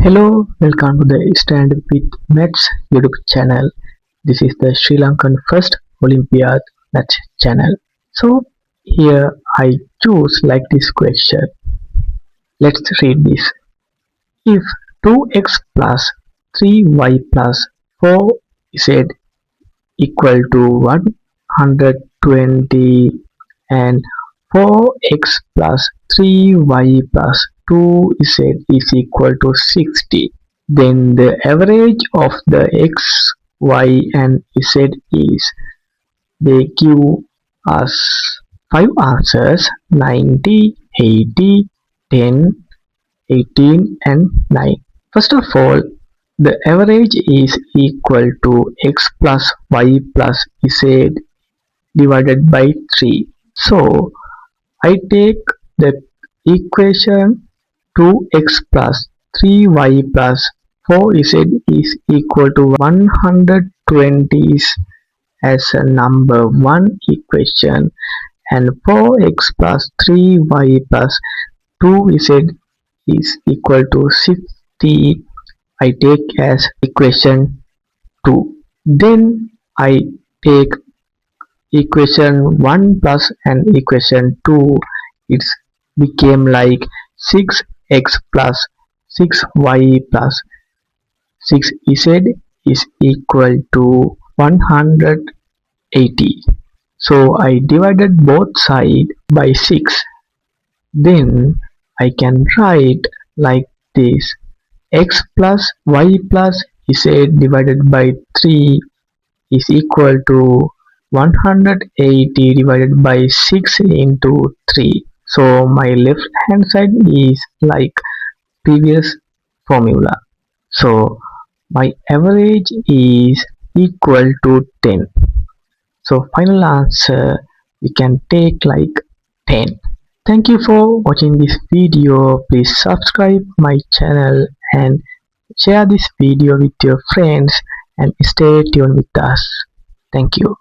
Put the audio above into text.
Hello, welcome to the Stand with Maths YouTube channel. This is the Sri Lankan first Olympiad Maths channel. So here I choose like this question. Let's read this. If 2x plus 3y plus 4z equal to 120 and 4x plus 3y plus 2z is equal to 60, then the average of the x, y and z is. They give us 5 answers: 90, 80, 10, 18 and 9. First of all, the average is equal to x plus y plus z divided by 3. So I take the equation 2x plus 3y plus 4z is equal to 120 as a number 1 equation, and 4x plus 3y plus 2z is equal to 60 I take as equation 2. Then I take equation 1 plus and equation 2. It became like 6x plus 6y plus 6z is equal to 180. So I divided both sides by 6. Then I can write like this: x plus y plus z divided by 3 is equal to 180 divided by 6 into 3. So my left hand side is like previous formula. So my average is equal to 10. So final answer we can take like 10. Thank you for watching this video. Please subscribe my channel and share this video with your friends and stay tuned with us. Thank you.